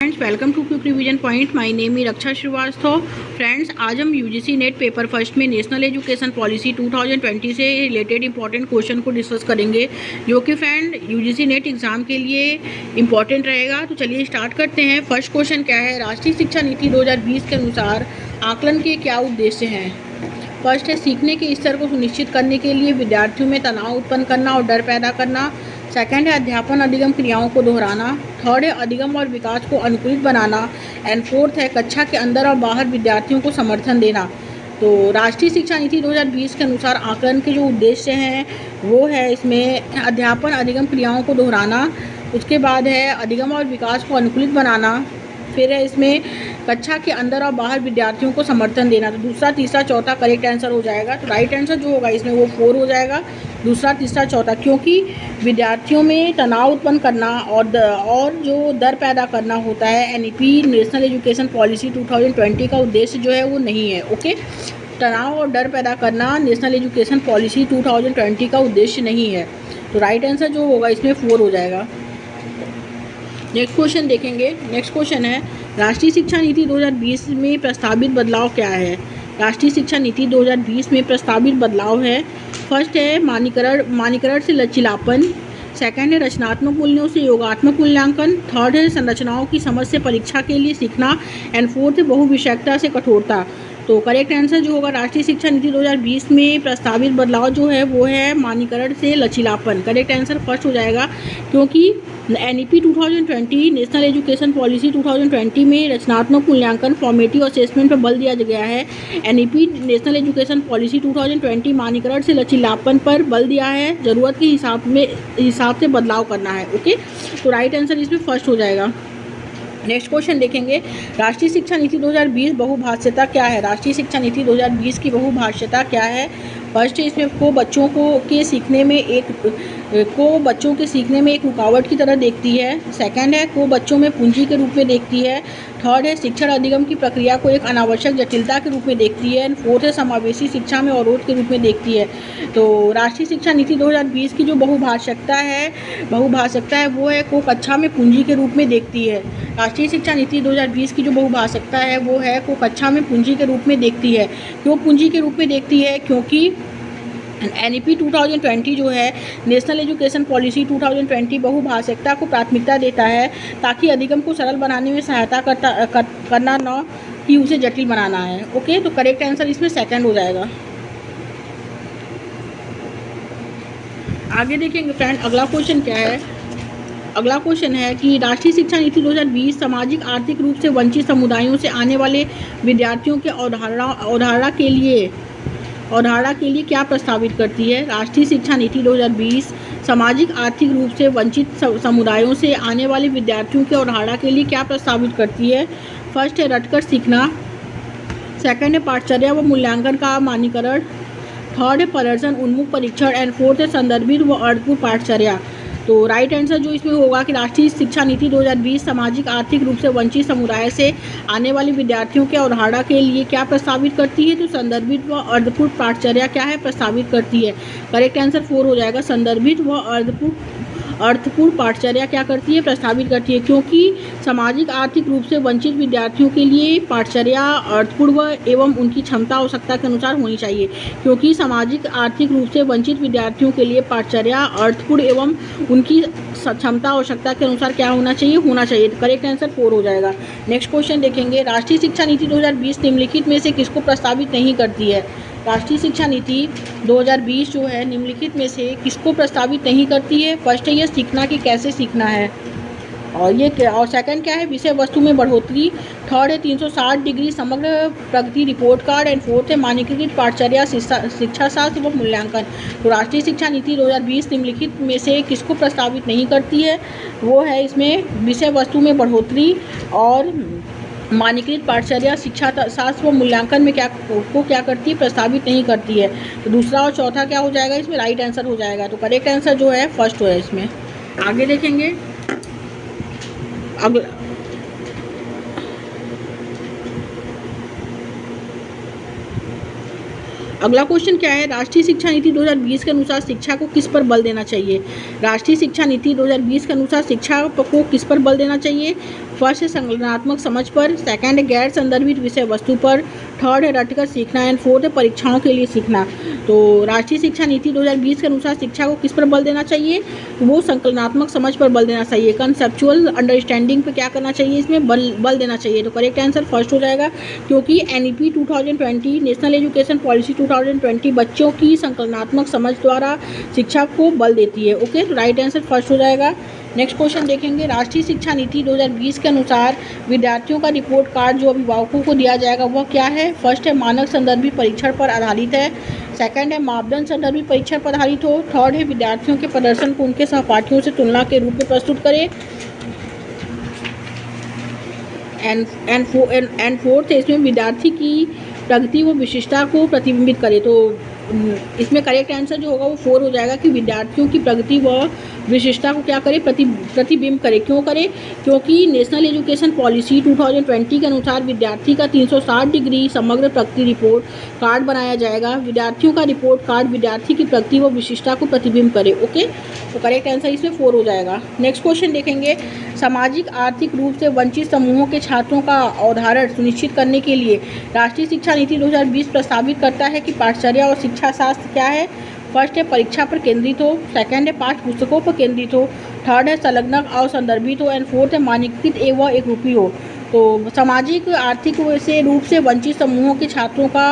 Friends welcome to quick revision point. My name है Raksha Shrivastava. Friends आज हम यूजीसी नेट पेपर फर्स्ट में national education policy 2020 से related important question को discuss करेंगे, जो कि फ्रेंड यूजीसी नेट एग्जाम के लिए इंपॉर्टेंट रहेगा। तो चलिए स्टार्ट करते हैं। फर्स्ट क्वेश्चन क्या है, राष्ट्रीय शिक्षा नीति 2020 के अनुसार आकलन के क्या उद्देश्य हैं। फर्स्ट है सीखने के स्तर को सुनिश्चित करने के लिए विद्यार्थियों में तनाव उत्पन्न करना और डर पैदा करना। सेकंड है अध्यापन अधिगम क्रियाओं को दोहराना। थर्ड है अधिगम और विकास को अनुकूलित बनाना। एंड फोर्थ है कक्षा के अंदर और बाहर विद्यार्थियों को समर्थन देना। तो राष्ट्रीय शिक्षा नीति 2020 के अनुसार आकलन के जो उद्देश्य हैं वो है इसमें अध्यापन अधिगम क्रियाओं को दोहराना, उसके बाद है अधिगम और विकास को अनुकूलित बनाना, फिर है इसमें कक्षा के अंदर और बाहर विद्यार्थियों को समर्थन देना। तो दूसरा तीसरा चौथा करेक्ट आंसर हो जाएगा। तो राइट आंसर जो होगा इसमें वो 4 हो जाएगा, दूसरा तीसरा चौथा, क्योंकि विद्यार्थियों में तनाव उत्पन्न करना और जो डर पैदा करना होता है एनईपी नेशनल एजुकेशन पॉलिसी 2020 का उद्देश्य जो है वो नहीं है। ओके, तनाव और डर पैदा करना नेशनल एजुकेशन पॉलिसी 2020 का उद्देश्य नहीं है। तो राइट आंसर जो होगा इसमें 4 हो जाएगा। नेक्स्ट क्वेश्चन देखेंगे। नेक्स्ट क्वेश्चन है राष्ट्रीय शिक्षा नीति 2020 में प्रस्तावित बदलाव क्या है। राष्ट्रीय शिक्षा नीति 2020 में प्रस्तावित बदलाव है, फर्स्ट है मानकीकरण से लचीलापन, सेकंड है रचनात्मक मूल्यों से योगात्मक मूल्यांकन, थर्ड है संरचनाओं की समझ से परीक्षा के लिए सीखना, एंड फोर्थ है बहुविषयकता से कठोरता। तो करेक्ट आंसर जो होगा राष्ट्रीय शिक्षा नीति 2020 में प्रस्तावित बदलाव जो है वो है मानकीकरण से लचीलापन। करेक्ट आंसर फर्स्ट हो जाएगा, क्योंकि एनईपी 2020 नेशनल एजुकेशन पॉलिसी 2020 में रचनात्मक मूल्यांकन फॉर्मेटिव असेसमेंट पर बल दिया गया है। एनईपी नेशनल एजुकेशन पॉलिसी 2020 मानकीकरण से लचीलापन पर बल दिया है, ज़रूरत के हिसाब से बदलाव करना है। ओके, तो राइट आंसर इसमें फर्स्ट हो जाएगा। नेक्स्ट क्वेश्चन देखेंगे, राष्ट्रीय शिक्षा नीति 2020 बहुभाषिता क्या है। राष्ट्रीय शिक्षा नीति 2020 की बहुभाषिता क्या है। फर्स्ट है इसमें को बच्चों के सीखने में एक रुकावट की तरह देखती है, सेकंड है को बच्चों में पूंजी के रूप में देखती है, थर्ड है शिक्षण अधिगम की प्रक्रिया को एक अनावश्यक जटिलता के रूप में देखती है, एंड फोर्थ है समावेशी शिक्षा में अवरोध के रूप में देखती है। तो राष्ट्रीय शिक्षा नीति 2020 की जो बहुभाषिकता है वो है को कक्षा में पूंजी के रूप में देखती है। राष्ट्रीय शिक्षा नीति 2020 की जो बहुभाषिकता है वो है को कक्षा में पूंजी के रूप में देखती है। क्यों पूंजी के रूप में देखती है, क्योंकि एनईपी 2020 जो है नेशनल एजुकेशन पॉलिसी 2020 बहुभाषिकता को प्राथमिकता देता है, ताकि अधिगम को सरल बनाने में सहायता करना न कि उसे जटिल बनाना है। ओके, तो करेक्ट आंसर इसमें सेकंड हो जाएगा। आगे देखेंगे फ्रेंड, अगला क्वेश्चन क्या है। अगला क्वेश्चन है कि राष्ट्रीय शिक्षा नीति 2020 सामाजिक आर्थिक रूप से वंचित समुदायों से आने वाले विद्यार्थियों के अवधारणा के लिए क्या प्रस्तावित करती है। राष्ट्रीय शिक्षा नीति 2020 सामाजिक आर्थिक रूप से वंचित समुदायों से आने वाले विद्यार्थियों के अवधारणा के लिए क्या प्रस्तावित करती है। फर्स्ट है रटकर सीखना, सेकंड है पाठचर्या व मूल्यांकन का मानकीकरण, थर्ड है प्रदर्शन उन्मुख परीक्षण, एंड फोर्थ है संदर्भित व अर्थपूर्ण पाठचर्या। तो राइट आंसर जो इसमें होगा कि राष्ट्रीय शिक्षा नीति 2020 सामाजिक आर्थिक रूप से वंचित समुदाय से आने वाले विद्यार्थियों के अवधारणा के लिए क्या प्रस्तावित करती है। तो संदर्भित व अर्थपूर्ण पाठचर्या क्या है, प्रस्तावित करती है। करेक्ट आंसर 4 हो जाएगा। संदर्भित व अर्थपूर्ण पाठचर्या क्या करती है, प्रस्तावित करती है, क्योंकि सामाजिक आर्थिक रूप से वंचित विद्यार्थियों के लिए पाठचर्या अर्थपूर्ण एवं उनकी क्षमता आवश्यकता के अनुसार होनी चाहिए। क्योंकि सामाजिक आर्थिक रूप से वंचित विद्यार्थियों के लिए पाठचर्या अर्थपूर्ण एवं उनकी क्षमता आवश्यकता के अनुसार क्या होना चाहिए। तो करेक्ट आंसर 4 हो जाएगा। नेक्स्ट क्वेश्चन देखेंगे, राष्ट्रीय शिक्षा नीति 2020 निम्नलिखित में से किसको प्रस्तावित नहीं करती है। राष्ट्रीय शिक्षा नीति 2020 जो है निम्नलिखित में से किसको प्रस्तावित नहीं करती है। फर्स्ट है ये सीखना कि कैसे सीखना है, और सेकंड क्या है विषय वस्तु में बढ़ोतरी, थर्ड है 360 डिग्री समग्र प्रगति रिपोर्ट कार्ड, एंड फोर्थ है मानकीकृत पाठचर्या शिक्षा शास्त्र व मूल्यांकन। तो राष्ट्रीय शिक्षा नीति 2020 निम्नलिखित में से किसको प्रस्तावित नहीं करती है, वो है इसमें विषय वस्तु में बढ़ोतरी और मानकीकृत पाठचर्या शिक्षा शास्त्र व मूल्यांकन में क्या करती है, प्रस्तावित नहीं करती है। तो दूसरा और चौथा क्या हो जाएगा, इसमें राइट आंसर हो जाएगा। तो करेक्ट आंसर जो है फर्स्ट है इसमें। आगे देखेंगे अगला क्वेश्चन क्या है, राष्ट्रीय शिक्षा नीति 2020 के अनुसार शिक्षा को किस पर बल देना चाहिए। राष्ट्रीय शिक्षा नीति 2020 के अनुसार शिक्षा को किस पर बल देना चाहिए। फर्स्ट है संगलनात्मक समझ पर, सेकंड है गैर संदर्भित विषय वस्तु पर, थर्ड है रटकर सीखना एंड फोर्थ है परीक्षाओं के लिए सीखना। तो राष्ट्रीय शिक्षा नीति 2020 के अनुसार शिक्षा को किस पर बल देना चाहिए? वो संकलनात्मक समझ पर बल देना चाहिए, कंसेप्चुअल अंडरस्टैंडिंग पे क्या करना चाहिए, इसमें बल देना चाहिए। तो करेक्ट आंसर फर्स्ट हो जाएगा, क्योंकि NEP 2020 नेशनल एजुकेशन पॉलिसी 2020 बच्चों की संकलनात्मक समझ द्वारा शिक्षा को बल देती है। ओके, तो राइट आंसर फर्स्ट हो जाएगा। नेक्स्ट क्वेश्चन देखेंगे, राष्ट्रीय शिक्षा नीति 2020 के अनुसार विद्यार्थियों का रिपोर्ट कार्ड जो अभिभावकों को दिया जाएगा वह क्या है? फर्स्ट है मानक संदर्भित परीक्षण पर आधारित है, सेकंड है मापदंड संदर्भित परीक्षण पर आधारित हो, थर्ड है विद्यार्थियों के प्रदर्शन को उनके सहपाठियों से तुलना के रूप में प्रस्तुत करें, एंड फोर्थ है इसमें विद्यार्थी की प्रगति व विशिष्टता को प्रतिबिंबित करे। तो इसमें करेक्ट आंसर जो होगा वो 4 हो जाएगा कि विद्यार्थियों की प्रगति व विशिष्टता को क्या करे, प्रतिबिंब करे। क्यों करे? क्योंकि नेशनल एजुकेशन पॉलिसी 2020 के अनुसार विद्यार्थी का 360 डिग्री समग्र प्रगति रिपोर्ट कार्ड बनाया जाएगा। विद्यार्थियों का रिपोर्ट कार्ड विद्यार्थी की प्रगति व विशिष्टता को प्रतिबिंब करे। ओके, तो करेक्ट आंसर इसमें 4 हो जाएगा। नेक्स्ट क्वेश्चन देखेंगे, सामाजिक आर्थिक रूप से वंचित समूहों के छात्रों का अवधारण सुनिश्चित करने के लिए राष्ट्रीय शिक्षा नीति 2020 प्रस्तावित करता है कि पाठचर्या और शिक्षा शास्त्र क्या है? फर्स्ट है परीक्षा पर केंद्रित हो, सेकंड है पाठ्य पुस्तकों पर केंद्रित हो, थर्ड है संलग्न और संदर्भित हो, एंड फोर्थ है मानकीकृत एवं एकरूपी हो। तो सामाजिक आर्थिक से रूप से वंचित समूहों के छात्रों का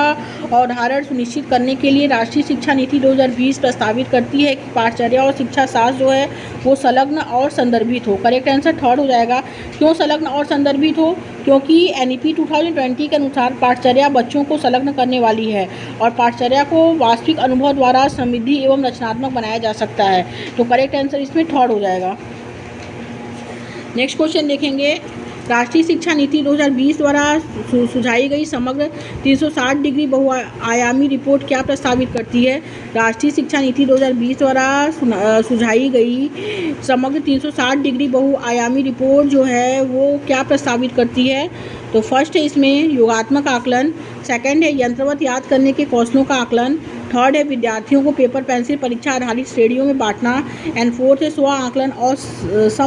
अवधारण सुनिश्चित करने के लिए राष्ट्रीय शिक्षा नीति 2020 प्रस्तावित करती है कि पाठचर्या और शिक्षा शास्त्र जो है वो संलग्न और संदर्भित हो। करेक्ट आंसर थर्ड हो जाएगा। क्यों संलग्न और संदर्भित हो? क्योंकि NEP 2020 के अनुसार पाठचर्या बच्चों को संलग्न करने वाली है और पाठचर्या को वास्तविक अनुभव द्वारा समृद्धि एवं रचनात्मक बनाया जा सकता है। तो करेक्ट आंसर इसमें थर्ड हो जाएगा। नेक्स्ट क्वेश्चन देखेंगे, राष्ट्रीय शिक्षा नीति 2020 द्वारा सुझाई गई समग्र 360 डिग्री बहुआयामी रिपोर्ट क्या प्रस्तावित करती है? राष्ट्रीय शिक्षा नीति 2020 द्वारा सुझाई गई समग्र 360 डिग्री बहुआयामी रिपोर्ट जो है वो क्या प्रस्तावित करती है? तो फर्स्ट है इसमें योगात्मक आकलन, सेकंड है यंत्रवत याद करने के कौशलों का आकलन, थर्ड है विद्यार्थियों को पेपर पेंसिल परीक्षा आधारित श्रेणियों में बांटना, एंड फोर्थ है स्व आकलन और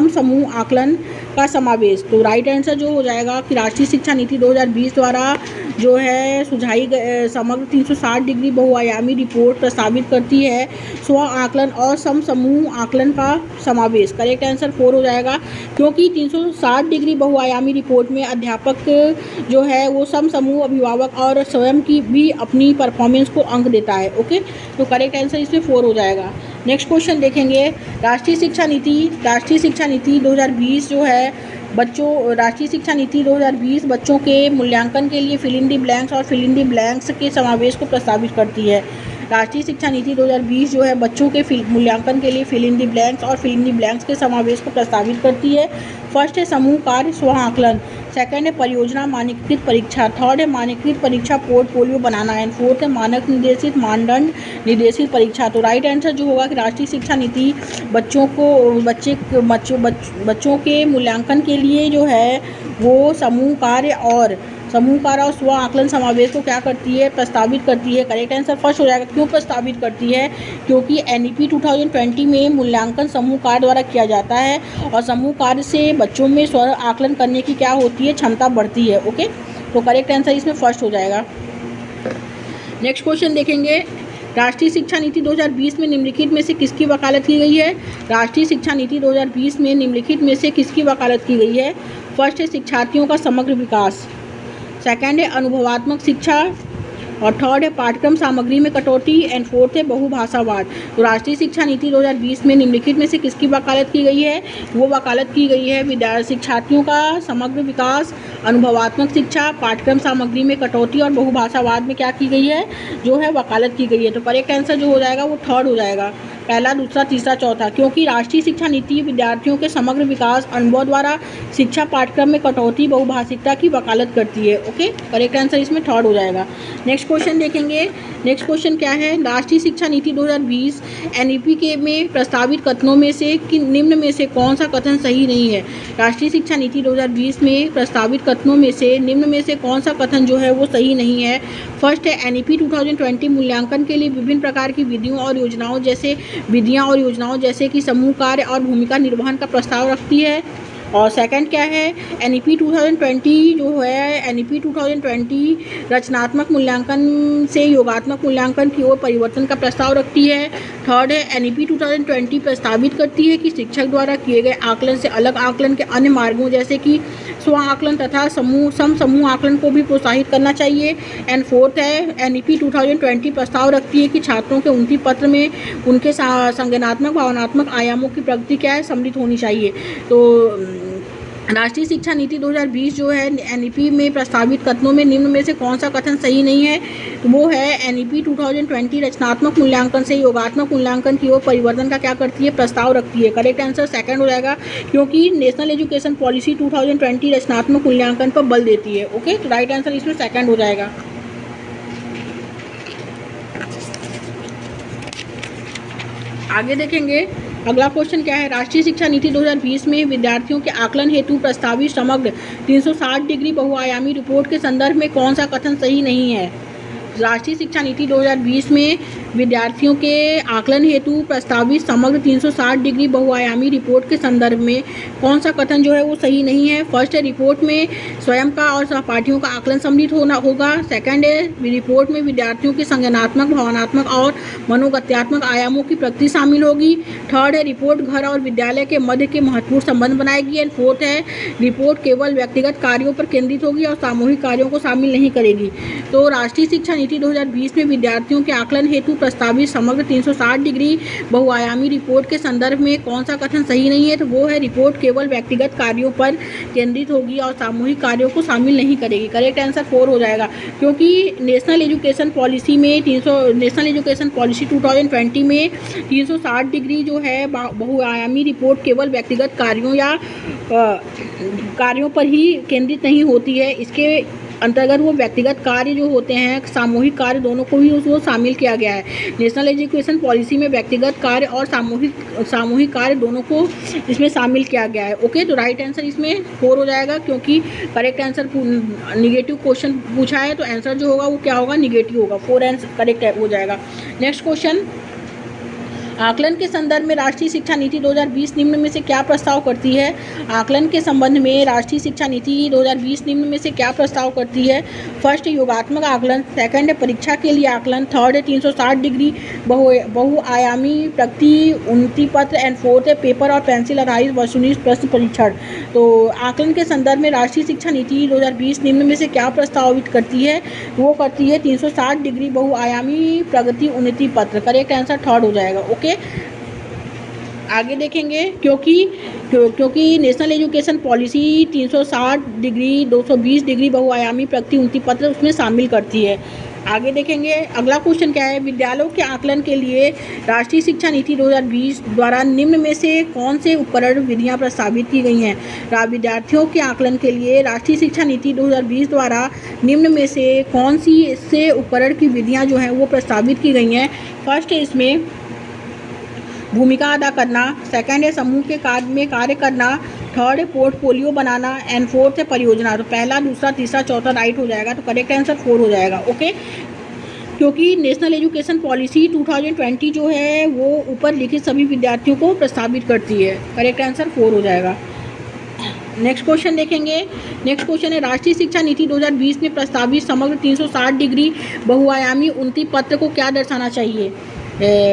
समूह आकलन का समावेश। तो राइट आंसर जो हो जाएगा कि राष्ट्रीय शिक्षा नीति 2020 द्वारा जो है सुझाई समग्र 360 डिग्री बहुआयामी रिपोर्ट प्रस्तावित करती है स्व आकलन और समूह आकलन का समावेश। करेक्ट आंसर 4 हो जाएगा, क्योंकि 360 डिग्री बहुआयामी रिपोर्ट में अध्यापक जो है वो समूह अभिभावक और स्वयं की भी अपनी परफॉर्मेंस को अंक देता है। ओके, तो करेक्ट आंसर इसमें 4 हो जाएगा। नेक्स्ट क्वेश्चन देखेंगे, राष्ट्रीय शिक्षा नीति 2020 जो है राष्ट्रीय शिक्षा नीति 2020 बच्चों के मूल्यांकन के लिए फिल इन द ब्लैंक्स और फिल इन द ब्लैंक्स के समावेश को प्रस्तावित करती है। राष्ट्रीय शिक्षा नीति 2020 जो है बच्चों के मूल्यांकन के लिए फिल इन द ब्लैंक्स और फिल इन द ब्लैंक्स के समावेश को प्रस्तावित करती है। फर्स्ट है समूह कार्य स्व आकलन, सेकंड है परियोजना मानकीकृत परीक्षा, थर्ड है मानकीकृत परीक्षा पोर्टफोलियो बनाना, एंड फोर्थ है मानक निर्देशित मानदंड निर्देशित परीक्षा। तो राइट आंसर जो होगा कि राष्ट्रीय शिक्षा नीति बच्चों के मूल्यांकन के लिए जो है वो समूह कार्य और स्व आकलन समावेश को क्या करती है? प्रस्तावित करती है। करेक्ट आंसर फर्स्ट हो जाएगा। क्यों प्रस्तावित करती है? क्योंकि NEP 2020 में मूल्यांकन समूह कार्य द्वारा किया जाता है और समूह कार्य से बच्चों में स्व आकलन करने की क्या होती है? क्षमता बढ़ती है। ओके, तो करेक्ट आंसर इसमें फर्स्ट हो जाएगा। नेक्स्ट क्वेश्चन देखेंगे, राष्ट्रीय शिक्षा नीति 2020 में निम्नलिखित में से किसकी वकालत की गई है? राष्ट्रीय शिक्षा नीति 2020 में निम्नलिखित में से किसकी वकालत की गई है? फर्स्ट है शिक्षार्थियों का समग्र विकास, सेकंड है अनुभवात्मक शिक्षा, और थर्ड है पाठ्यक्रम सामग्री में कटौती, एंड फोर्थ है बहुभाषावाद। तो राष्ट्रीय शिक्षा नीति 2020 में निम्नलिखित में से किसकी वकालत की गई है? वो वकालत की गई है शिक्षार्थियों का समग्र विकास, अनुभवात्मक शिक्षा, पाठ्यक्रम सामग्री में कटौती और बहुभाषावाद में क्या की गई है? जो है वकालत की गई है। तो करेक्ट आंसर जो हो जाएगा वो थर्ड हो जाएगा, पहला, दूसरा, तीसरा, चौथा। क्योंकि राष्ट्रीय शिक्षा नीति विद्यार्थियों के समग्र विकास, अनुभव द्वारा शिक्षा पाठ्यक्रम में कटौती, बहुभाषिकता की वकालत करती है। ओके, करेक्ट आंसर इसमें थर्ड हो जाएगा। नेक्स्ट क्वेश्चन देखेंगे, नेक्स्ट क्वेश्चन क्या है? राष्ट्रीय शिक्षा नीति 2020 NEP के में प्रस्तावित कथनों में से निम्न में से कौन सा कथन सही नहीं है? राष्ट्रीय शिक्षा नीति 2020 में प्रस्तावित कथनों में से निम्न में से कौन सा कथन जो है वो सही नहीं है? फर्स्ट है NEP 2020 मूल्यांकन के लिए विभिन्न प्रकार की विधियों और योजनाओं जैसे कि समूह कार्य और भूमिका निर्वहन का प्रस्ताव रखती है। और सेकंड क्या है, NEP 2020 जो है, NEP 2020 रचनात्मक मूल्यांकन से योगात्मक मूल्यांकन की ओर परिवर्तन का प्रस्ताव रखती है। थर्ड है, NEP 2020 प्रस्तावित करती है कि शिक्षक द्वारा किए गए आकलन से अलग आकलन के अन्य मार्गों जैसे कि स्व आकलन तथा समूह आकलन को भी प्रोत्साहित करना चाहिए। एंड फोर्थ है, NEP 2020 प्रस्ताव रखती है कि छात्रों के उन्नति पत्र में उनके संज्ञानात्मक भावनात्मक आयामों की प्रगति क्या है, सम्मिलित होनी चाहिए। तो राष्ट्रीय शिक्षा नीति 2020 जो है, NEP में प्रस्तावित कथनों में निम्न में से कौन सा कथन सही नहीं है, तो वो है NEP 2020 रचनात्मक मूल्यांकन से योगात्मक मूल्यांकन की ओर परिवर्तन का क्या करती है, प्रस्ताव रखती है। करेक्ट आंसर सेकंड हो जाएगा, क्योंकि नेशनल एजुकेशन पॉलिसी 2020 रचनात्मक मूल्यांकन पर बल देती है। ओके, तो राइट आंसर इसमें सेकंड हो जाएगा। आगे देखेंगे, अगला क्वेश्चन क्या है, राष्ट्रीय शिक्षा नीति 2020 में विद्यार्थियों के आकलन हेतु प्रस्तावित समग्र 360 डिग्री बहुआयामी रिपोर्ट के संदर्भ में कौन सा कथन सही नहीं है। राष्ट्रीय शिक्षा नीति 2020 में विद्यार्थियों के आकलन हेतु प्रस्तावित समग्र 360 डिग्री बहुआयामी रिपोर्ट के संदर्भ में कौन सा कथन जो है वो सही नहीं है। फर्स्ट है, रिपोर्ट में स्वयं का और सहपाठियों का आकलन सम्मिलित होना होगा। सेकंड है, रिपोर्ट में विद्यार्थियों के संज्ञानात्मक भावनात्मक और मनोगत्यात्मक आयामों की प्रगति शामिल होगी। थर्ड है, रिपोर्ट घर और विद्यालय के मध्य के महत्वपूर्ण संबंध बनाएगी। एंड फोर्थ है, रिपोर्ट केवल व्यक्तिगत कार्यों पर केंद्रित होगी और सामूहिक कार्यों को शामिल नहीं करेगी। तो राष्ट्रीय शिक्षा नीति 2020 में विद्यार्थियों के आकलन हेतु प्रस्तावित समग्र 360 डिग्री बहुआयामी रिपोर्ट के संदर्भ में कौन सा कथन सही नहीं है, तो वो है रिपोर्ट केवल व्यक्तिगत कार्यों पर केंद्रित होगी और सामूहिक कार्यों को शामिल नहीं करेगी। करेक्ट आंसर 4 हो जाएगा, क्योंकि नेशनल एजुकेशन पॉलिसी 2020 में 360 डिग्री जो है बहुआयामी रिपोर्ट केवल व्यक्तिगत कार्यों या कार्यों पर ही केंद्रित नहीं होती है। इसके अंतर्गत वो व्यक्तिगत कार्य जो होते हैं, सामूहिक कार्य, दोनों को भी उसको शामिल किया गया है। नेशनल एजुकेशन पॉलिसी में व्यक्तिगत कार्य और सामूहिक कार्य दोनों को इसमें शामिल किया गया है। ओके, तो राइट आंसर इसमें 4 हो जाएगा, क्योंकि करेक्ट आंसर निगेटिव क्वेश्चन पूछा है, तो आंसर जो होगा वो क्या होगा, निगेटिव होगा। 4 आंसर करेक्ट हो जाएगा। नेक्स्ट क्वेश्चन, आकलन के संदर्भ में राष्ट्रीय शिक्षा नीति 2020 निम्न में से क्या प्रस्ताव करती है। आकलन के संबंध में राष्ट्रीय शिक्षा नीति 2020 निम्न में से क्या प्रस्ताव करती है। फर्स्ट है, योगात्मक आकलन। सेकंड है, परीक्षा के लिए आकलन। थर्ड है, 360 डिग्री बहुआयामी प्रगति उन्नति पत्र। एंड फोर्थ है, पेपर और पेंसिल आधारित वस्तुनिष्ठ प्रश्न परीक्षण। तो आकलन के संदर्भ में राष्ट्रीय शिक्षा नीति 2020 निम्न में से क्या प्रस्तावित करती है, वो करती है 360 डिग्री बहुआयामी प्रगति उन्नति पत्र। करेक्ट आंसर 3rd हो जाएगा। ओके, आगे देखेंगे, क्योंकि national education policy 360 degree 220 degree बहुआयामी प्रगति उन्नति पत्र उसमें शामिल करती है। आगे देखेंगे, अगला क्वेश्चन क्या है, विद्यालयों के आकलन के लिए राष्ट्रीय शिक्षा नीति 2020 द्वारा निम्न में से कौन से उपकरण विधियां प्रस्तावित की गई हैं। विद्यार्थियों के आकलन के लिए राष्ट्रीय शिक्षा नीति 2020 द्वारा निम्न में से कौन सी इससे उपकरण की विधियां जो हैं वो प्रस्तावित की गई हैं। फर्स्ट है, इसमें भूमिका अदा करना। सेकंड है, समूह के कार्य करना। थर्ड है, पोर्टफोलियो बनाना। एंड फोर्थ है, परियोजना। तो पहला, दूसरा, तीसरा, चौथा राइट हो जाएगा, तो करेक्ट आंसर 4 हो जाएगा। ओके, क्योंकि नेशनल एजुकेशन पॉलिसी 2020 जो है वो ऊपर लिखित सभी विद्यार्थियों को प्रस्तावित करती है। करेक्ट आंसर 4 हो जाएगा। नेक्स्ट क्वेश्चन देखेंगे। नेक्स्ट क्वेश्चन है, राष्ट्रीय शिक्षा नीति 2020 में प्रस्तावित समग्र 360 डिग्री बहुआयामी उन्नति पत्र को क्या दर्शाना चाहिए।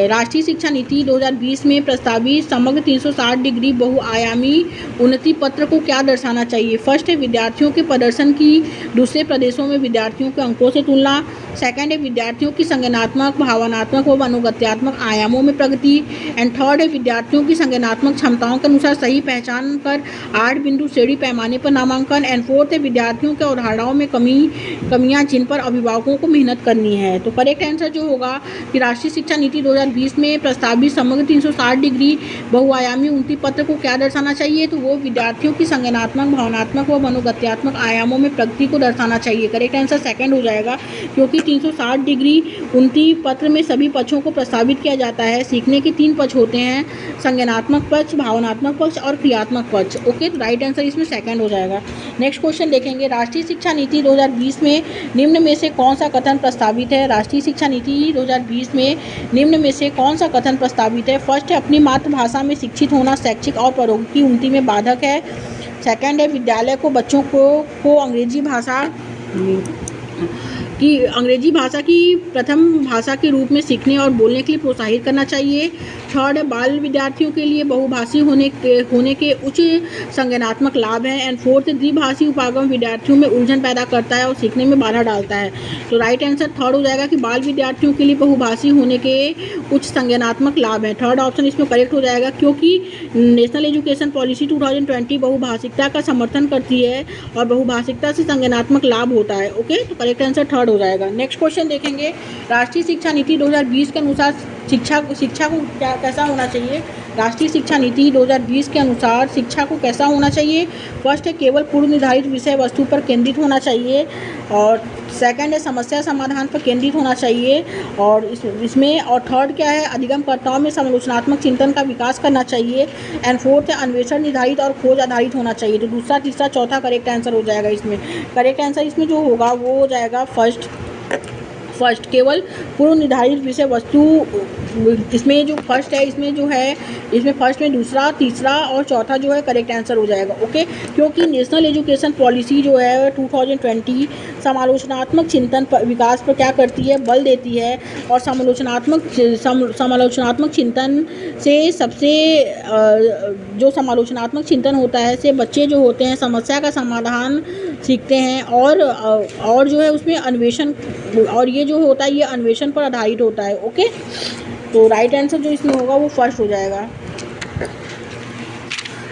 राष्ट्रीय शिक्षा नीति 2020 में प्रस्तावित समग्र 360 डिग्री बहुआयामी उन्नति पत्र को क्या दर्शाना चाहिए। फर्स्ट है, विद्यार्थियों के प्रदर्शन की दूसरे प्रदेशों में विद्यार्थियों के अंकों से तुलना। सेकंड है, विद्यार्थियों की संज्ञानात्मक भावनात्मक व मनोगत्यात्मक आयामों में प्रगति। एंड थर्ड है, विद्यार्थियों की संज्ञानात्मक क्षमताओं के अनुसार सही पहचान कर 8 बिंदु श्रेणी पैमाने पर नामांकन। एंड फोर्थ है, विद्यार्थियों के अवधारणाओं में कमियां जिन पर अभिभावकों को मेहनत करनी है। तो करेक्ट आंसर जो होगा कि राष्ट्रीय शिक्षा नीति 2020 में प्रस्तावित समग्र 360 डिग्री बहुआयामी उन्नति पत्र को क्या दर्शाना चाहिए, तो वो विद्यार्थियों की संज्ञानात्मक भावनात्मक व मनोगत्यात्मक आयामों में प्रगति को दर्शाना चाहिए। करेक्ट आंसर 2nd हो जाएगा, क्योंकि 360 डिग्री उन्नति पत्र में सभी पक्षों को प्रस्तावित किया जाता है। सीखने के 3 पक्ष होते हैं, संज्ञानात्मक पक्ष, भावनात्मक पक्ष और क्रियात्मक पक्ष। ओके, तो राइट आंसर इसमें 2nd हो जाएगा। नेक्स्ट क्वेश्चन देखेंगे, राष्ट्रीय शिक्षा नीति 2020 में निम्न में से कौन सा कथन प्रस्तावित है। राष्ट्रीय शिक्षा नीति 2020 में निम्न में से कौन सा कथन प्रस्तावित है। फर्स्ट है, अपनी मातृभाषा में शिक्षित होना शैक्षिक और प्रौद्योगिकी उन्नति में बाधक है। सेकंड है विद्यालय को बच्चों को अंग्रेजी भाषा की प्रथम भाषा के रूप में सीखने और बोलने के लिए प्रोत्साहित करना चाहिए। थर्ड है बाल विद्यार्थियों के लिए बहुभाषी होने के उच्च संज्ञानात्मक लाभ हैं। एंड फोर्थ द्विभाषी उपागम विद्यार्थियों में उलझन पैदा करता है और सीखने में बाधा डालता है। तो राइट आंसर थर्ड हो जाएगा कि बाल विद्यार्थियों के लिए बहुभाषी होने के उच्च संज्ञानात्मक लाभ हैं। थर्ड ऑप्शन इसमें करेक्ट हो जाएगा, क्योंकि नेशनल एजुकेशन पॉलिसी 2020 बहुभाषिकता का समर्थन करती है और बहुभाषिकता से संज्ञानात्मक लाभ होता है। ओके, तो करेक्ट आंसर थर्ड हो जाएगा। नेक्स्ट क्वेश्चन देखेंगे, राष्ट्रीय शिक्षा नीति 2020 के अनुसार शिक्षा को कैसा होना चाहिए। राष्ट्रीय शिक्षा नीति 2020 के अनुसार शिक्षा को कैसा होना चाहिए। फर्स्ट है केवल पूर्व निर्धारित विषय वस्तु पर केंद्रित होना चाहिए, और सेकंड है समस्या समाधान पर केंद्रित होना चाहिए, और इसमें और थर्ड क्या है अधिगमकर्ताओं में समालोचनात्मक चिंतन का विकास करना चाहिए। एंड फोर्थ है अन्वेषण निर्धारित और खोज आधारित होना चाहिए। तो दूसरा तीसरा चौथा करेक्ट आंसर हो जाएगा। इसमें करेक्ट आंसर इसमें जो होगा वो हो जाएगा फर्स्ट केवल पूर्व निर्धारित विषय वस्तु। इसमें जो फर्स्ट है इसमें फर्स्ट में दूसरा तीसरा और चौथा जो है करेक्ट आंसर हो जाएगा। ओके, क्योंकि नेशनल एजुकेशन पॉलिसी जो है 2020 समालोचनात्मक चिंतन पर विकास पर क्या करती है, बल देती है, और समालोचनात्मक चिंतन से सबसे जो समालोचनात्मक चिंतन होता है से बच्चे जो होते हैं समस्या का समाधान सीखते हैं, और जो है उसमें अन्वेषण, और ये जो होता है ये अन्वेषण पर आधारित होता है। ओके, तो राइट आंसर जो इसमें होगा वो फर्स्ट हो जाएगा।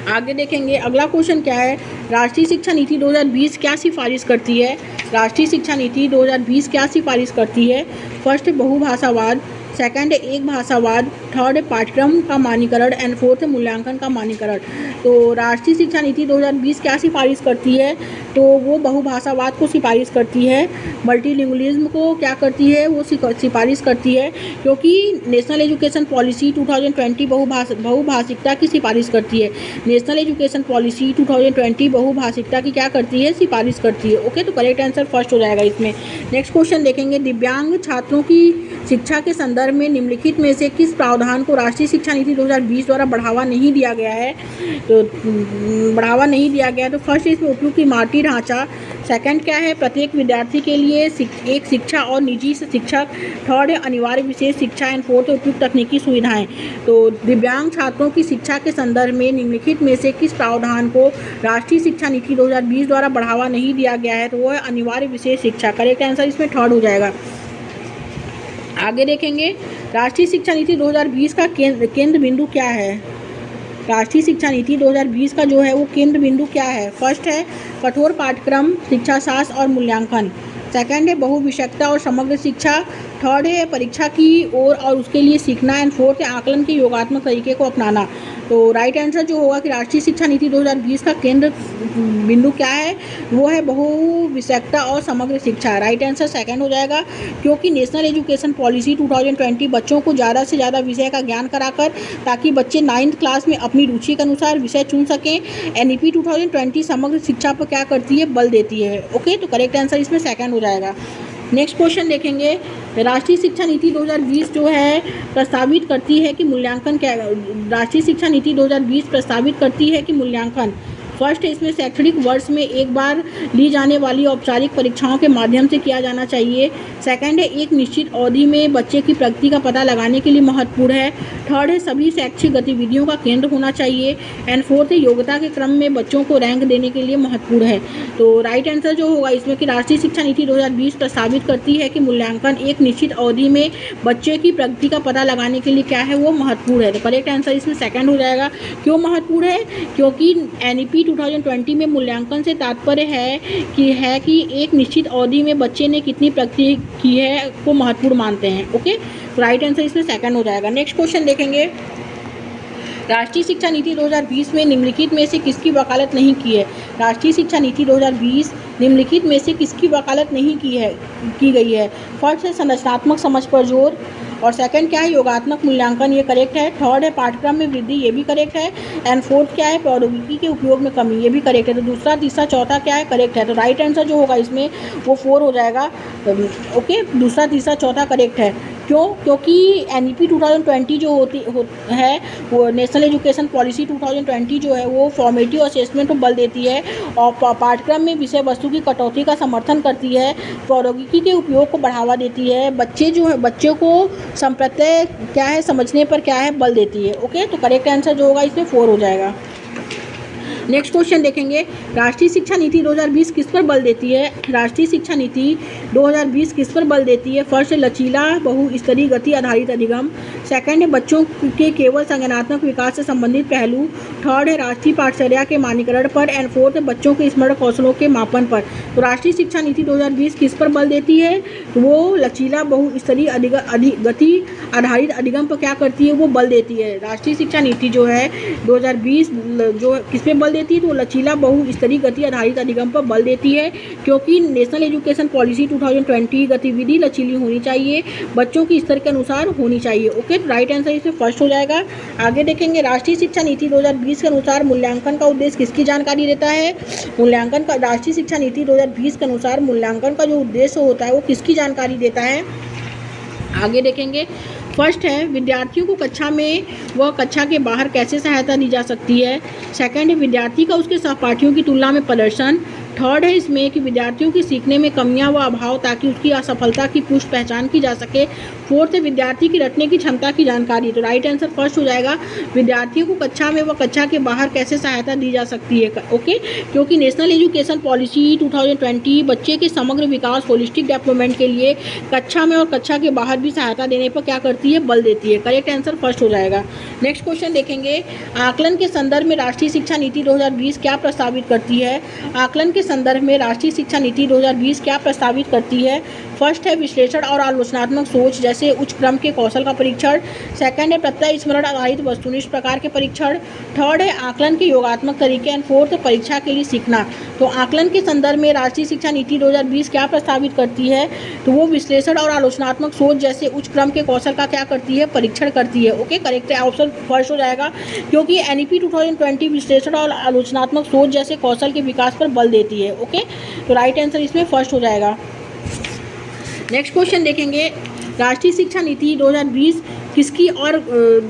आगे देखेंगे अगला क्वेश्चन क्या है, राष्ट्रीय शिक्षा नीति 2020 क्या सिफारिश करती है। राष्ट्रीय शिक्षा नीति 2020 क्या सिफारिश करती है। फर्स्ट है बहुभाषावाद, सेकंड है एक भाषावाद, थर्ड है पाठ्यक्रम का मानकीकरण, एंड फोर्थ है मूल्यांकन का मानकीकरण। तो राष्ट्रीय शिक्षा नीति 2020 क्या सिफारिश करती है, तो वो बहुभाषावाद को सिफारिश करती है, मल्टीलिंगुअलिज्म को क्या करती है, वो सिफारिश करती है, क्योंकि नेशनल एजुकेशन पॉलिसी 2020 बहुभाषिकता की सिफारिश करती है। नेशनल एजुकेशन पॉलिसी 2020 बहुभाषिकता की क्या करती है, सिफारिश करती है। ओके, तो करेक्ट आंसर फर्स्ट हो जाएगा इसमें। नेक्स्ट क्वेश्चन देखेंगे, दिव्यांग छात्रों की शिक्षा के संदर्भ में निम्नलिखित में से किस प्रावधान को राष्ट्रीय शिक्षा नीति 2020 द्वारा बढ़ावा नहीं दिया गया है। तो फर्स्ट इसमें उपयुक्त इमारती ढांचा, सेकंड क्या है प्रत्येक विद्यार्थी के लिए एक शिक्षा और निजी शिक्षक, थर्ड है अनिवार्य विशेष शिक्षा, एंड फोर्थ उपयुक्त तकनीकी सुविधाएं। तो दिव्यांग छात्रों की शिक्षा के संदर्भ में निम्नलिखित में से किस प्रावधान को राष्ट्रीय शिक्षा नीति 2020 द्वारा बढ़ावा नहीं दिया गया है, तो वो है अनिवार्य विशेष शिक्षा। करेक्ट आंसर इसमें थर्ड हो जाएगा। आगे देखेंगे राष्ट्रीय शिक्षा नीति 2020 का केंद्र बिंदु क्या है। राष्ट्रीय शिक्षा नीति 2020 का जो है वो केंद्र बिंदु क्या है। फर्स्ट है कठोर पाठ्यक्रम, शिक्षा शास्त्र और मूल्यांकन, सेकंड है बहुविषयकता और समग्र शिक्षा, थर्ड है परीक्षा की ओर और उसके लिए सीखना, एंड फोर्थ है आकलन के योगात्मक तरीके को अपनाना। तो राइट आंसर जो होगा कि राष्ट्रीय शिक्षा नीति 2020 का केंद्र बिंदु क्या है, वो है बहुविषयकता और समग्र शिक्षा। राइट आंसर सेकंड हो जाएगा, क्योंकि नेशनल एजुकेशन पॉलिसी 2020 बच्चों को ज़्यादा से ज़्यादा विषय का ज्ञान कराकर ताकि बच्चे 9th क्लास में अपनी रुचि के अनुसार विषय चुन सकें, NEP 2020 समग्र शिक्षा पर क्या करती है, बल देती है। ओके, तो करेक्ट आंसर इसमें सेकंड हो जाएगा। नेक्स्ट क्वेश्चन देखेंगे, राष्ट्रीय शिक्षा नीति 2020 जो है प्रस्तावित करती है कि मूल्यांकन क्या, राष्ट्रीय शिक्षा नीति 2020 प्रस्तावित करती है कि मूल्यांकन। फर्स्ट है इसमें शैक्षणिक वर्ष में एक बार ली जाने वाली औपचारिक परीक्षाओं के माध्यम से किया जाना चाहिए। सेकंड है एक निश्चित अवधि में बच्चे की प्रगति का पता लगाने के लिए महत्वपूर्ण है। थर्ड है सभी शैक्षिक गतिविधियों का केंद्र होना चाहिए, एंड फोर्थ है योग्यता के क्रम में बच्चों को रैंक देने के लिए महत्वपूर्ण है। तो राइट आंसर जो होगा इसमें कि राष्ट्रीय शिक्षा नीति 2020 प्रस्तावित करती है कि मूल्यांकन एक निश्चित अवधि में बच्चे की प्रगति का पता लगाने के लिए क्या है, वो महत्वपूर्ण है। तो करेक्ट आंसर इसमें सेकंड हो जाएगा। क्यों महत्वपूर्ण है, क्योंकि NEP 2020 में मूल्यांकन से तात्पर्य है कि एक निश्चित अवधि में बच्चे ने कितनी प्रगति की है को महत्वपूर्ण मानते हैं। ओके, तो राइट आंसर इसमें सेकंड हो जाएगा। नेक्स्ट क्वेश्चन देखेंगे, राष्ट्रीय शिक्षा नीति 2020 में निम्नलिखित में से किसकी वकालत नहीं की है। राष्ट्रीय शिक्षा नीति 2020 निम्नलिखित में से किसकी वकालत नहीं की गई है। फर्स्ट है संरचनात्मक समझ पर जोर, और सेकंड क्या है योगात्मक मूल्यांकन, ये करेक्ट है। थर्ड है पाठ्यक्रम में वृद्धि, ये भी करेक्ट है। एंड फोर्थ क्या है प्रौद्योगिकी के उपयोग में कमी, ये भी करेक्ट है। तो दूसरा तीसरा चौथा क्या है, करेक्ट है। तो राइट आंसर जो होगा इसमें वो 4 हो जाएगा। ओके, दूसरा तीसरा चौथा करेक्ट है। क्योंकि NEP 2020 जो है वो नेशनल एजुकेशन पॉलिसी 2020 जो है वो फॉर्मेटिव असेसमेंट को बल देती है और पाठ्यक्रम में विषय वस्तु की कटौती का समर्थन करती है, प्रौद्योगिकी के उपयोग को बढ़ावा देती है, बच्चों को संप्रत्यय क्या है समझने पर क्या है बल देती है। ओके, तो करेक्ट आंसर जो होगा इसमें 4 हो जाएगा। नेक्स्ट क्वेश्चन देखेंगे, राष्ट्रीय शिक्षा नीति 2020 किस पर बल देती है? राष्ट्रीय शिक्षा नीति 2020 किस पर बल देती है? फर्स्ट है लचीला बहुस्तरीय गति आधारित अधिगम, सेकंड है बच्चों के केवल संज्ञानात्मक विकास से संबंधित पहलू, थर्ड है राष्ट्रीय पाठचर्या के मानकीकरण पर, एंड फोर्थ है बच्चों के स्मरण कौशलों के मापन पर। तो राष्ट्रीय शिक्षा नीति 2020 किस पर बल देती है? वो लचीला बहुस्तरीय गति आधारित अधिगम पर क्या करती है? वो बल देती है। राष्ट्रीय शिक्षा नीति जो है 2020 जो किस पे बल देती है? तो लचीला बहुस्तरीय गति आधारित अधिगम पर बल देती है, क्योंकि नेशनल एजुकेशन पॉलिसी 2020 गतिविधि लचीली होनी चाहिए, बच्चों की स्तर के अनुसार होनी चाहिए। ओके, राइट आंसर इसमें फर्स्ट हो जाएगा। आगे देखेंगे, राष्ट्रीय शिक्षा नीति 2020 के अनुसार मूल्यांकन का उद्देश्य किसकी जानकारी देता है? मूल्यांकन का राष्ट्रीय शिक्षा नीति 2020 के अनुसार मूल्यांकन का जो उद्देश्य होता है वो किसकी जानकारी देता है? आगे देखेंगे, फर्स्ट है विद्यार्थियों को कक्षा में व कक्षा के बाहर कैसे सहायता दी जा सकती है। सेकंड है विद्यार्थी का उसके सहपाठियों की तुलना में प्रदर्शन। थर्ड है इसमें कि विद्यार्थियों की सीखने में कमियां व अभाव ताकि उसकी असफलता की पुष्ट पहचान की जा सके। फोर्थ है विद्यार्थी की रटने की क्षमता की जानकारी। तो राइट आंसर फर्स्ट हो जाएगा, विद्यार्थियों को कक्षा में व कक्षा के बाहर कैसे सहायता दी जा सकती है। ओके, क्योंकि नेशनल एजुकेशन पॉलिसी 2020 बच्चे के समग्र विकास होलिस्टिक डेवलपमेंट के लिए कक्षा में और कक्षा के बाहर भी सहायता देने पर क्या करती है? बल देती है। करेक्ट आंसर फर्स्ट हो जाएगा। नेक्स्ट क्वेश्चन देखेंगे, आकलन के संदर्भ में राष्ट्रीय शिक्षा नीति 2020 क्या प्रस्तावित करती है? आकलन के संदर्भ में राष्ट्रीय शिक्षा नीति 2020 क्या प्रस्तावित करती है? फर्स्ट है विश्लेषण और आलोचनात्मक सोच जैसे उच्च क्रम के कौशल का परीक्षण। सेकंड है प्रत्यय स्मरण आधारित वस्तुनिष्ठ प्रकार के परीक्षण। थर्ड है आकलन के योगात्मक तरीके, एंड फोर्थ परीक्षा के लिए सीखना। तो आकलन के संदर्भ में राष्ट्रीय शिक्षा नीति 2020 क्या प्रस्तावित करती है? तो वो विश्लेषण और आलोचनात्मक सोच जैसे उच्च क्रम के कौशल का क्या करती है? परीक्षण करती है। ओके, करेक्ट ऑप्शन फर्स्ट हो जाएगा, क्योंकि NEP 2020 विश्लेषण और आलोचनात्मक सोच जैसे कौशल के विकास पर बल देती है। ओके, तो राइट आंसर इसमें फर्स्ट हो जाएगा। नेक्स्ट क्वेश्चन देखेंगे, राष्ट्रीय शिक्षा नीति 2020 किसकी और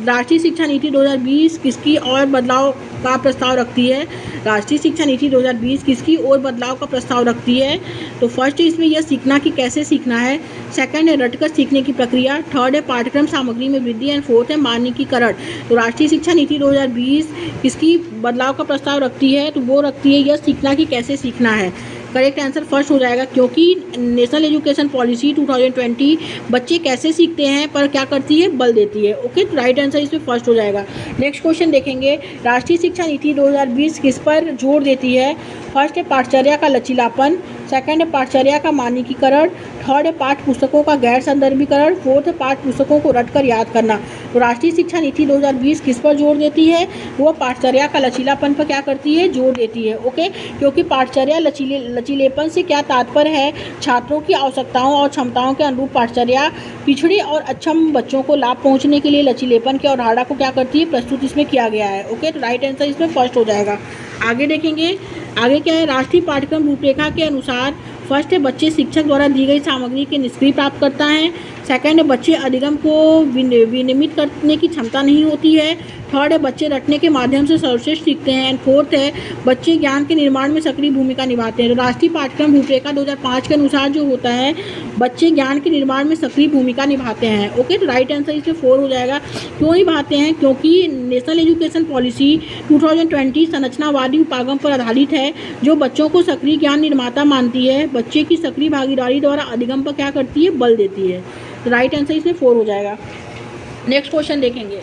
राष्ट्रीय शिक्षा नीति 2020 किसकी और बदलाव का प्रस्ताव रखती है? राष्ट्रीय शिक्षा नीति 2020 किसकी और बदलाव का प्रस्ताव रखती है? तो फर्स्ट इसमें यह सीखना कि कैसे सीखना है, सेकंड है रटकर सीखने की प्रक्रिया, थर्ड है पाठ्यक्रम सामग्री में वृद्धि, एंड फोर्थ है मानकीकरण। तो राष्ट्रीय शिक्षा नीति 2020 किसकी बदलाव का प्रस्ताव रखती है? तो वो रखती है यह सीखना कि कैसे सीखना है। करेक्ट आंसर फर्स्ट हो जाएगा, क्योंकि नेशनल एजुकेशन पॉलिसी 2020 बच्चे कैसे सीखते हैं पर क्या करती है? बल देती है। ओके, तो राइट आंसर इसमें फर्स्ट हो जाएगा। नेक्स्ट क्वेश्चन देखेंगे, राष्ट्रीय शिक्षा नीति 2020 किस पर जोर देती है? फर्स्ट है पाठचर्या का लचीलापन, सेकंड है पाठचर्या का मानकीकरण, थर्ड है पाठ्य पुस्तकों का गैर संदर्भीकरण, फोर्थ है पाठ्य पुस्तकों को रटकर याद करना। तो राष्ट्रीय शिक्षा नीति 2020 किस पर जोर देती है? वो पाठचर्या का लचीलापन पर क्या करती है? जोर देती है। ओके, क्योंकि पाठचर्या लचीलेपन से क्या तात्पर्य है? छात्रों की आवश्यकताओं और क्षमताओं के अनुरूप पाठचर्या पिछड़े और अक्षम बच्चों को लाभ पहुंचने के लिए लचीलेपन की अवधारणा को क्या करती है? प्रस्तुत इसमें किया गया है। ओके, तो राइट आंसर इसमें फर्स्ट हो जाएगा। आगे देखेंगे, आगे क्या है, राष्ट्रीय पाठ्यक्रम रूपरेखा के अनुसार फर्स्ट है बच्चे शिक्षक द्वारा दी गई सामग्री के निष्क्रिय प्राप्त करता है, सेकंड है बच्चे अधिगम को विनियमित करने की क्षमता नहीं होती है, थर्ड है बच्चे रटने के माध्यम से सर्वश्रेष्ठ सीखते हैं, एंड फोर्थ है बच्चे ज्ञान के निर्माण में सक्रिय भूमिका निभाते हैं। तो राष्ट्रीय पाठ्यक्रम रूपरेखा 2005 के अनुसार जो होता है बच्चे ज्ञान के निर्माण में सक्रिय भूमिका निभाते हैं। ओके, तो राइट आंसर इसमें 4 हो जाएगा। क्यों निभाते हैं? क्योंकि नेशनल एजुकेशन पॉलिसी 2020 संरचनावादी उपागम पर आधारित है जो बच्चों को सक्रिय ज्ञान निर्माता मानती है, बच्चे की सक्रिय भागीदारी द्वारा अधिगम पर क्या करती है? बल देती है। तो राइट आंसर इसमें 4 हो जाएगा। नेक्स्ट क्वेश्चन देखेंगे,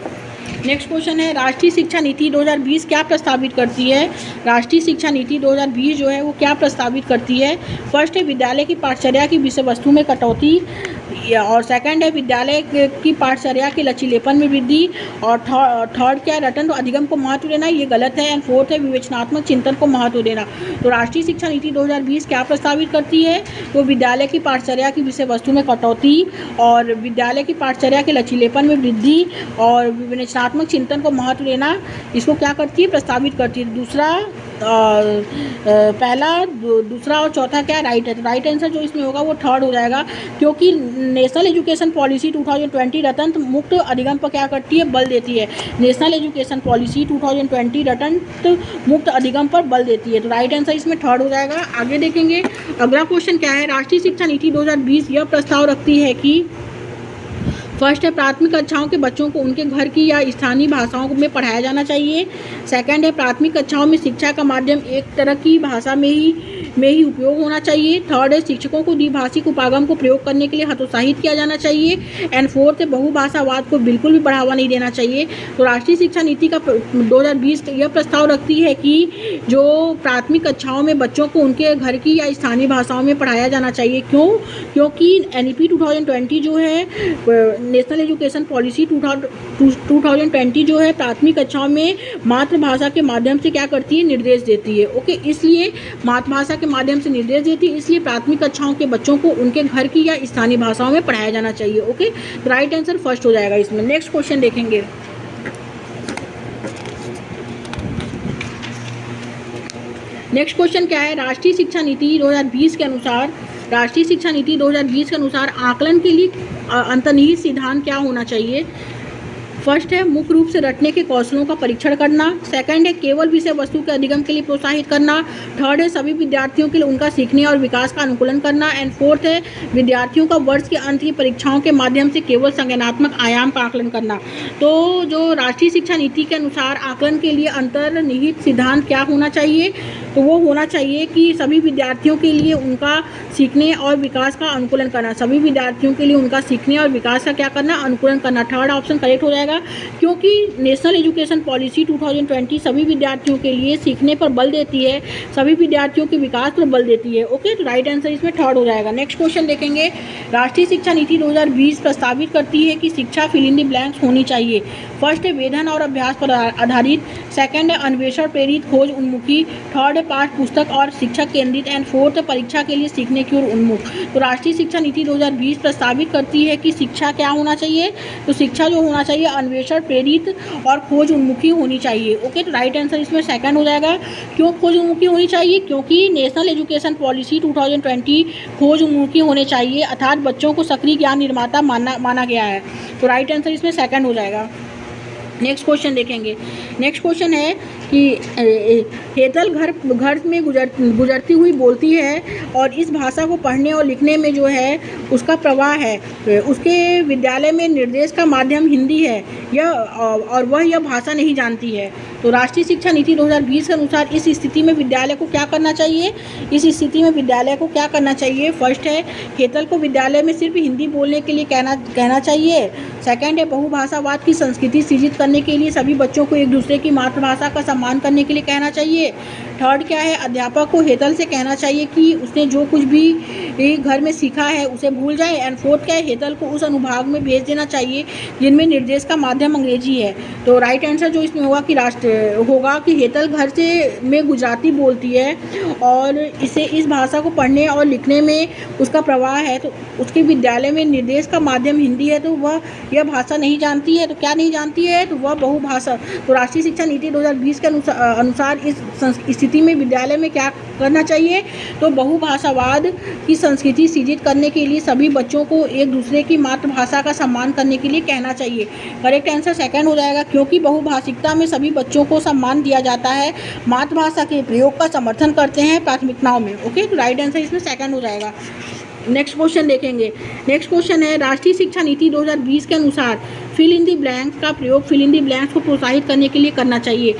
नेक्स्ट क्वेश्चन है राष्ट्रीय शिक्षा नीति 2020 क्या प्रस्तावित करती है? राष्ट्रीय शिक्षा नीति 2020 जो है वो क्या प्रस्तावित करती है? फर्स्ट है विद्यालय की पाठचर्या की विषय वस्तु में कटौती, और सेकंड है विद्यालय की पाठचर्या के लचीलेपन में वृद्धि, और थर्ड क्या है रटन तो अधिगम को महत्व देना, ये गलत है, एंड फोर्थ है विवेचनात्मक चिंतन को महत्व देना। तो राष्ट्रीय शिक्षा नीति 2020 क्या प्रस्तावित करती है? तो विद्यालय की पाठचर्या की विषय वस्तु में कटौती, और विद्यालय की पाठचर्या के लचीलेपन में वृद्धि, और विवेचनात्मक चिंतन को महत्व देना, इसको क्या करती है? प्रस्तावित करती है। दूसरा पहला, दूसरा और चौथा क्या राइट है। तो राइट आंसर जो इसमें होगा वो थर्ड हो जाएगा, क्योंकि नेशनल एजुकेशन पॉलिसी 2020 रटंत मुक्त अधिगम पर क्या करती है, बल देती है। नेशनल एजुकेशन पॉलिसी 2020 रटंत मुक्त अधिगम पर बल देती है। तो राइट आंसर इसमें थर्ड हो जाएगा। आगे देखेंगे अगला क्वेश्चन क्या है। राष्ट्रीय शिक्षा नीति 2020 यह प्रस्ताव रखती है कि फर्स्ट है प्राथमिक कक्षाओं के बच्चों को उनके घर की या स्थानीय भाषाओं में पढ़ाया जाना चाहिए। सेकंड है प्राथमिक कक्षाओं में शिक्षा का माध्यम एक तरह की भाषा में ही उपयोग होना चाहिए। थर्ड है शिक्षकों को द्विभाषिक उपागम को प्रयोग करने के लिए हतोत्साहित किया जाना चाहिए। एंड फोर्थ है बहुभाषावाद को बिल्कुल भी बढ़ावा नहीं देना चाहिए। तो राष्ट्रीय शिक्षा नीति का 2020 यह प्रस्ताव रखती है कि जो प्राथमिक कक्षाओं में बच्चों को उनके घर की या स्थानीय भाषाओं में पढ़ाया जाना चाहिए। क्यों? क्योंकि NEP 2020 जो है नेशनल एजुकेशन पॉलिसी 2020 जो है प्राथमिक कक्षाओं में मातृभाषा के माध्यम से क्या करती है, निर्देश देती है। ओके, इसलिए मातृभाषा के माध्यम से निर्देश देती है, इसलिए प्राथमिक कक्षाओं के बच्चों को उनके घर की या स्थानीय भाषाओं में पढ़ाया जाना चाहिए। ओके, राइट आंसर फर्स्ट हो जाएगा इसमें। नेक्स्ट क्वेश्चन देखेंगे। नेक्स्ट क्वेश्चन क्या है। राष्ट्रीय शिक्षा नीति 2020 के अनुसार आकलन के लिए अंतर्निहित सिद्धांत क्या होना चाहिए। फर्स्ट है मुख्य रूप से रटने के कौशलों का परीक्षण करना। सेकंड है केवल विषय वस्तु के अधिगम के लिए प्रोत्साहित करना। थर्ड है सभी विद्यार्थियों के लिए उनका सीखने और विकास का अनुकूलन करना। एंड फोर्थ है विद्यार्थियों का वर्ष के अंत की परीक्षाओं के माध्यम से केवल संज्ञानात्मक आयाम का आकलन करना। तो जो राष्ट्रीय शिक्षा नीति के अनुसार आकलन के लिए अंतर्निहित सिद्धांत क्या होना चाहिए, तो वो होना चाहिए कि सभी विद्यार्थियों के लिए उनका सीखने और विकास का अनुकूलन करना। सभी विद्यार्थियों के लिए उनका सीखने और विकास का क्या करना, अनुकूलन करना। थर्ड ऑप्शन करेक्ट हो जाएगा, क्योंकि नेशनल एजुकेशन पॉलिसी 2020 सभी विद्यार्थियों के लिए सीखने पर बल देती है, सभी विद्यार्थियों के विकास पर बल देती है। ओके, तो राइट आंसर इसमें थर्ड हो जाएगा। नेक्स्ट क्वेश्चन देखेंगे। राष्ट्रीय शिक्षा नीति 2020 प्रस्तावित करती है कि शिक्षा फिल इन द ब्लैंक्स होनी चाहिए। फर्स्ट है वेधन और अभ्यास पर आधारित। सेकंड है अन्वेषण प्रेरित खोज उन्मुखी। थर्ड है पाठ्य पुस्तक और शिक्षक केंद्रित। एंड फोर्थ है परीक्षा के लिए सीखने की ओर उन्मुख। तो राष्ट्रीय शिक्षा नीति 2020 प्रस्तावित करती है कि शिक्षा क्या होना चाहिए, तो शिक्षा जो होना चाहिए अन्वेषण प्रेरित और खोज उन्मुखी होनी चाहिए। ओके, तो राइट आंसर इसमें सेकंड हो जाएगा। क्यों खोज उन्मुखी होनी चाहिए? क्योंकि नेशनल एजुकेशन पॉलिसी 2020 खोज उन्मुखी होने चाहिए, अर्थात बच्चों को सक्रिय ज्ञान निर्माता माना गया है। तो राइट आंसर इसमें सेकंड हो जाएगा। नेक्स्ट क्वेश्चन देखेंगे। नेक्स्ट क्वेश्चन है कि हेतल घर में गुजरती हुई बोलती है और इस भाषा को पढ़ने और लिखने में जो है उसका प्रवाह है। उसके विद्यालय में निर्देश का माध्यम हिंदी है और वह यह भाषा नहीं जानती है। तो राष्ट्रीय शिक्षा नीति 2020 के अनुसार इस स्थिति में विद्यालय को क्या करना चाहिए? फर्स्ट है हेतल को विद्यालय में सिर्फ हिंदी बोलने के लिए कहना चाहिए। सेकंड है बहुभाषावाद की संस्कृति सृजित करने के लिए सभी बच्चों को एक दूसरे की मातृभाषा का सम्मान करने के लिए कहना चाहिए। थर्ड क्या है, अध्यापक को हेतल से कहना चाहिए कि उसने जो कुछ भी घर में सीखा है उसे भूल जाए। एंड फोर्थ क्या है, हेतल को उस अनुभाग में भेज देना चाहिए जिनमें निर्देश का माध्यम अंग्रेजी है। तो राइट आंसर जो इसमें होगा कि हेतल घर से में गुजराती बोलती है और इस भाषा को पढ़ने और लिखने में उसका प्रवाह है, तो उसके विद्यालय में निर्देश का माध्यम हिंदी है, तो वह यह भाषा नहीं जानती है। तो क्या नहीं जानती है? तो वह बहुभाषा। तो राष्ट्रीय शिक्षा नीति 2020 के अनुसार इस स्थिति में विद्यालय में क्या करना चाहिए, तो बहुभाषावाद की संस्कृति सृजित करने के लिए सभी बच्चों को एक दूसरे की मातृभाषा का सम्मान करने के लिए कहना चाहिए। करेक्ट आंसर सेकंड हो जाएगा, क्योंकि बहुभाषिकता में सभी बच्चों को सम्मान दिया जाता है, मातृभाषा के प्रयोग का समर्थन करते हैं प्राथमिकताओं में। ओके, तो राइट आंसर इसमें सेकंड हो जाएगा। नेक्स्ट क्वेश्चन देखेंगे। नेक्स्ट क्वेश्चन है राष्ट्रीय शिक्षा नीति 2020 के अनुसार फिल इन द ब्लैंक्स का प्रयोग फिल इन द ब्लैंक्स को प्रोत्साहित करने के लिए करना चाहिए।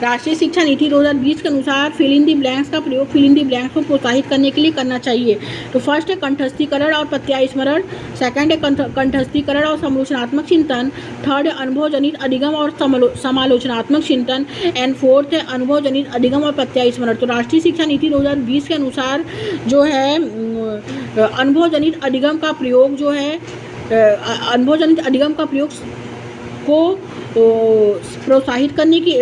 राष्ट्रीय शिक्षा नीति 2020 के अनुसार फिल इन द ब्लैंक्स का प्रयोग फिल इन द ब्लैंक्स को प्रोत्साहित करने के लिए करना चाहिए। तो फर्स्ट है कंठस्थीकरण और प्रत्यास्मरण। सेकंड है कंठस्थीकरण और समालोचनात्मक चिंतन। थर्ड है अनुभव जनित अधिगम और समालोचनात्मक चिंतन। एंड फोर्थ है अनुभव जनित अधिगम और प्रत्यास्मरण। तो राष्ट्रीय शिक्षा नीति 2020 के अनुसार जो है अनुभव जनित अधिगम का प्रयोग जो है अनुभव जनित अधिगम का प्रयोग को प्रोत्साहित करने की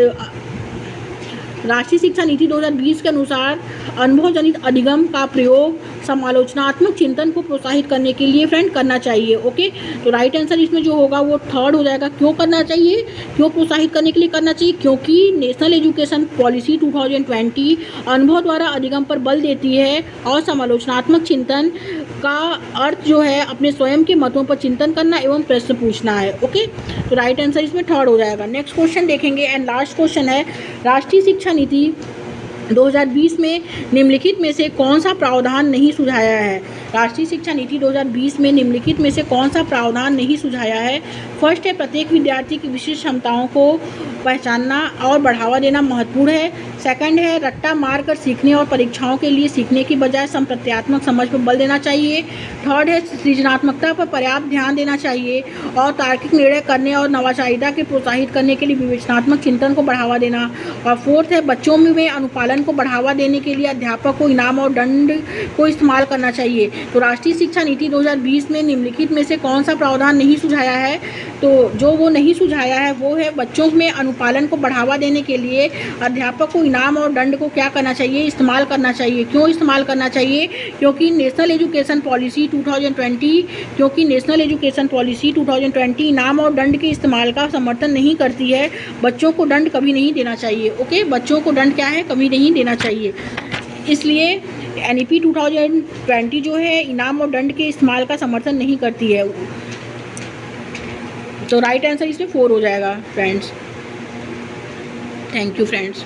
राष्ट्रीय शिक्षा नीति 2020 के अनुसार अनुभव जनित अधिगम का प्रयोग समालोचनात्मक चिंतन को प्रोत्साहित करने के लिए फ्रेंड करना चाहिए। ओके, तो राइट आंसर इसमें जो होगा वो थर्ड हो जाएगा। क्यों करना चाहिए, क्यों प्रोत्साहित करने के लिए करना चाहिए? क्योंकि नेशनल एजुकेशन पॉलिसी 2020 अनुभव द्वारा अधिगम पर बल देती है और समालोचनात्मक चिंतन का अर्थ जो है अपने स्वयं के मतों पर चिंतन करना एवं प्रश्न पूछना है। ओके, तो राइट आंसर इसमें थर्ड हो जाएगा। नेक्स्ट क्वेश्चन देखेंगे एंड लास्ट क्वेश्चन है, राष्ट्रीय शिक्षा नीति 2020 में निम्नलिखित में से कौन सा प्रावधान नहीं सुझाया है? राष्ट्रीय शिक्षा नीति 2020 में निम्नलिखित में से कौन सा प्रावधान नहीं सुझाया है? फर्स्ट है, प्रत्येक विद्यार्थी की विशिष्ट क्षमताओं को पहचानना और बढ़ावा देना महत्वपूर्ण है। सेकंड है, रट्टा मार कर सीखने और परीक्षाओं के लिए सीखने की बजाय संप्रत्यात्मक समझ पर बल देना चाहिए। थर्ड है, सृजनात्मकता पर पर्याप्त ध्यान देना चाहिए और तार्किक निर्णय करने और नवाचारिता के प्रोत्साहित करने के लिए विवेचनात्मक चिंतन को बढ़ावा देना। और फोर्थ है, बच्चों में अनुपालन को बढ़ावा देने के लिए अध्यापक को इनाम और दंड को इस्तेमाल करना चाहिए। तो राष्ट्रीय शिक्षा नीति 2020 में निम्नलिखित में से कौन सा प्रावधान नहीं सुझाया है? तो जो वो नहीं सुझाया है वो है, बच्चों में अनुपालन को बढ़ावा देने के लिए अध्यापक को इनाम और दंड को क्या करना चाहिए? इस्तेमाल करना चाहिए। क्यों इस्तेमाल करना चाहिए? क्योंकि नेशनल एजुकेशन पॉलिसी 2020 इनाम और दंड के इस्तेमाल का समर्थन नहीं करती है। बच्चों को दंड कभी नहीं देना चाहिए। ओके, बच्चों को दंड क्या है? कभी नहीं देना चाहिए। इसलिए NEP 2020 जो है इनाम और दंड के इस्तेमाल का समर्थन नहीं करती है। तो राइट आंसर इसमें 4 हो जाएगा फ्रेंड्स। Thank you friends.